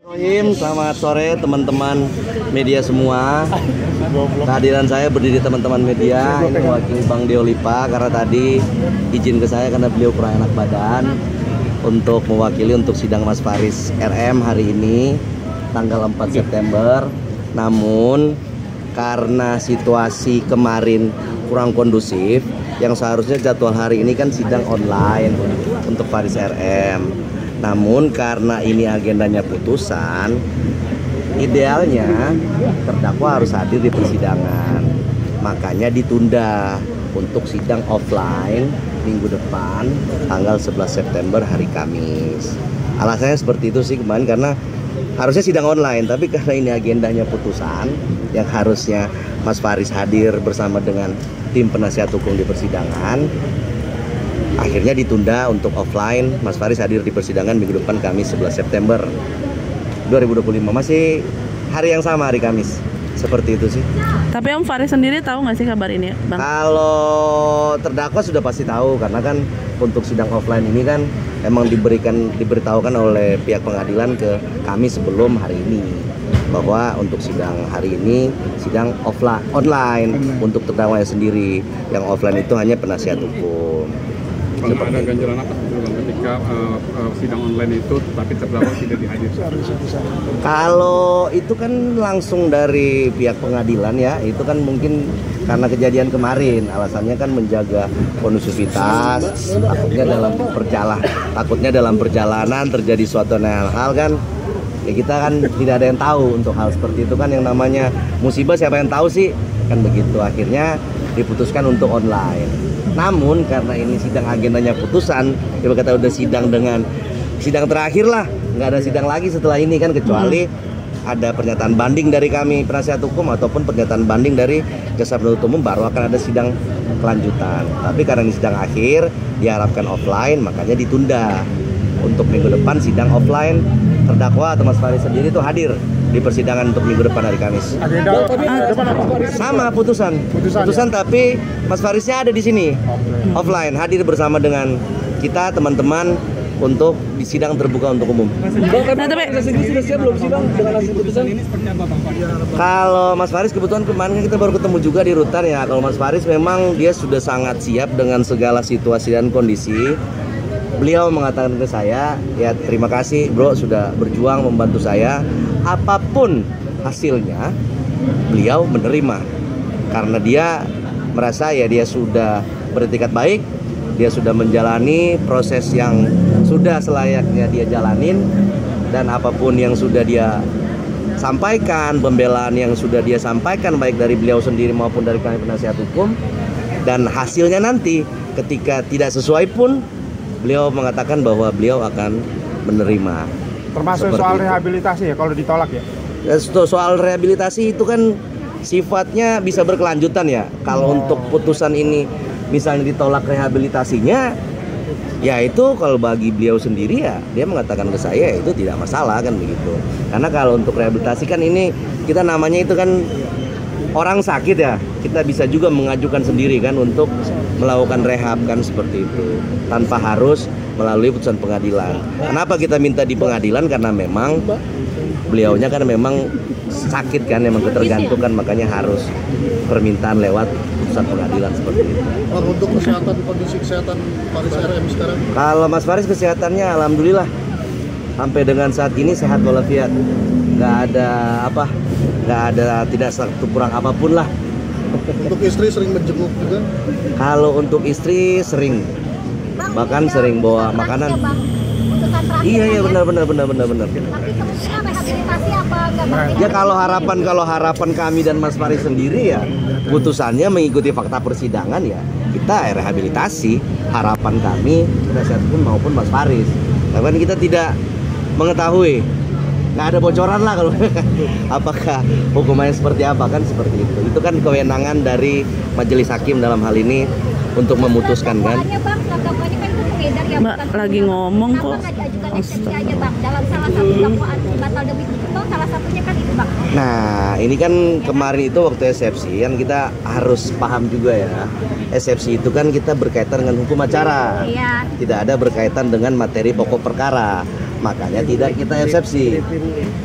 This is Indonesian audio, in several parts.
Selamat sore teman-teman media semua. Kehadiran saya berdiri teman-teman media ini mewakili Bang Deo Lipa karena tadi izin ke saya karena beliau kurang enak badan untuk mewakili untuk sidang Mas Faris RM hari ini tanggal 4 September. Namun karena situasi kemarin kurang kondusif, yang seharusnya jadwal hari ini kan sidang online untuk Faris RM. Namun karena ini agendanya putusan, idealnya terdakwa harus hadir di persidangan. Makanya ditunda untuk sidang offline minggu depan tanggal 11 September hari Kamis. Alasannya seperti itu sih kemarin, karena harusnya sidang online, tapi karena ini agendanya putusan yang harusnya Mas Faris hadir bersama dengan tim penasihat hukum di persidangan, akhirnya ditunda untuk offline. Mas Faris hadir di persidangan minggu depan Kamis 11 September 2025. Masih hari yang sama, hari Kamis. Seperti itu sih. Tapi Om Faris sendiri tahu nggak sih kabar ini, Bang? Kalau terdakwa sudah pasti tahu, karena kan untuk sidang offline ini kan emang diberitahukan oleh pihak pengadilan ke kami sebelum hari ini, bahwa untuk sidang hari ini sidang online untuk terdakwanya sendiri. Yang offline itu hanya penasihat hukum. Bang, ada ganjalan apa ketika sidang online itu tapi terdakwa tidak dihadirkan? Kalau itu kan langsung dari pihak pengadilan ya, itu kan mungkin karena kejadian kemarin, alasannya kan menjaga kondusivitas, takutnya dalam perjalanan terjadi suatu hal kan, ya kita kan tidak ada yang tahu untuk hal seperti itu kan, yang namanya musibah siapa yang tahu sih, kan begitu. Akhirnya diputuskan untuk online. Namun karena ini sidang agendanya putusan, kita kata udah sidang terakhir lah, nggak ada sidang lagi setelah ini kan, kecuali ada pernyataan banding dari kami penasihat hukum ataupun pernyataan banding dari jaksa penuntut umum, baru akan ada sidang kelanjutan. Tapi karena ini sidang akhir diharapkan offline, makanya ditunda untuk minggu depan sidang offline. Terdakwa atau Mas Faris sendiri itu hadir di persidangan untuk minggu depan hari Kamis. Sama putusan, tapi Mas Farisnya ada di sini offline, hadir bersama dengan kita teman-teman untuk di sidang terbuka untuk umum. Nah, tapi sudah siap belum sidang dengan hasil putusan ini seperti apa, Bang? Kalau Mas Faris kebetulan kemarin kita baru ketemu juga di rutan ya. Kalau Mas Faris memang dia sudah sangat siap dengan segala situasi dan kondisi. Beliau mengatakan ke saya, ya terima kasih bro sudah berjuang membantu saya. Apapun hasilnya beliau menerima, karena dia merasa ya dia sudah beretikat baik, dia sudah menjalani proses yang sudah selayaknya dia jalanin, dan apapun yang sudah dia sampaikan, pembelaan yang sudah dia sampaikan baik dari beliau sendiri maupun dari kami penasihat hukum, dan hasilnya nanti ketika tidak sesuai pun beliau mengatakan bahwa beliau akan menerima. Termasuk soal rehabilitasi ya kalau ditolak ya? Soal rehabilitasi itu kan sifatnya bisa berkelanjutan ya. Kalau untuk putusan ini misalnya ditolak rehabilitasinya, ya itu kalau bagi beliau sendiri ya dia mengatakan ke saya itu tidak masalah kan begitu. Karena kalau untuk rehabilitasi kan ini kita namanya itu kan orang sakit ya, kita bisa juga mengajukan sendiri kan untuk melakukan rehab kan, seperti itu tanpa harus melalui putusan pengadilan. Kenapa kita minta di pengadilan? Karena memang beliaunya kan memang sakit kan, memang ketergantungan, makanya harus permintaan lewat putusan pengadilan seperti itu. Untuk kesehatan, kondisi kesehatan Faris RM sekarang? Kalau Mas Faris kesehatannya alhamdulillah sampai dengan saat ini sehat walafiat, tidak satu kurang apapun lah. Untuk istri sering menjenguk juga? Kalau untuk istri sering, bahkan sering bawa makanan. Iya benar. Ya kalau harapan kami dan Mas Faris sendiri ya putusannya mengikuti fakta persidangan ya kita rehabilitasi, harapan kami penasihat hukum maupun Mas Faris. Tapi kita tidak mengetahui, nggak ada bocoran lah kalau apakah hukumannya seperti apa kan, seperti itu kan kewenangan dari majelis hakim dalam hal ini untuk memutuskan kan. Mbak lagi ngomong kok. Nah ini kan kemarin itu waktu eksepsi kan kita harus paham juga ya, eksepsi itu kan kita berkaitan dengan hukum acara, tidak ada berkaitan dengan materi pokok perkara. makanya tidak kita eksepsi.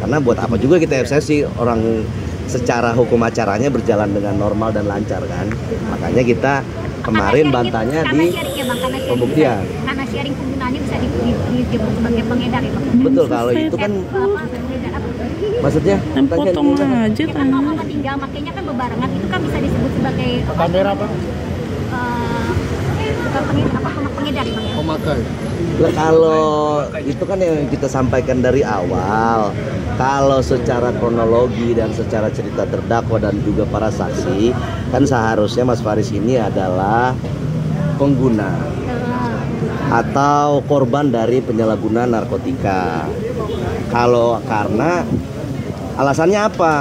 Karena buat apa juga kita eksepsi, orang secara hukum acaranya berjalan dengan normal dan lancar kan. Makanya kita kemarin bantahnya di pembuktian. Karena sharing penggunaannya bisa disebut sebagai pengedar ya Bang. Betul, kalau itu kan maksudnya Yang potong aja Ya kan tangan. kalau tinggal makanya kan bebarengan itu kan bisa disebut sebagai Kamera Pak, bukan pengedar ya Bang ya. pemakai. Lah, kalau itu kan yang kita sampaikan dari awal, kalau secara kronologi dan secara cerita terdakwa dan juga para saksi, kan seharusnya Mas Faris ini adalah pengguna atau korban dari penyalahgunaan narkotika. Kalau karena alasannya apa?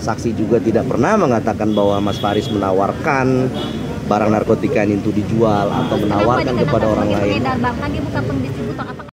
Saksi juga tidak pernah mengatakan bahwa Mas Faris menawarkan barang narkotika ini untuk dijual atau menawarkan kepada orang lain. Pengedar bahkan dia bukan pendistributor.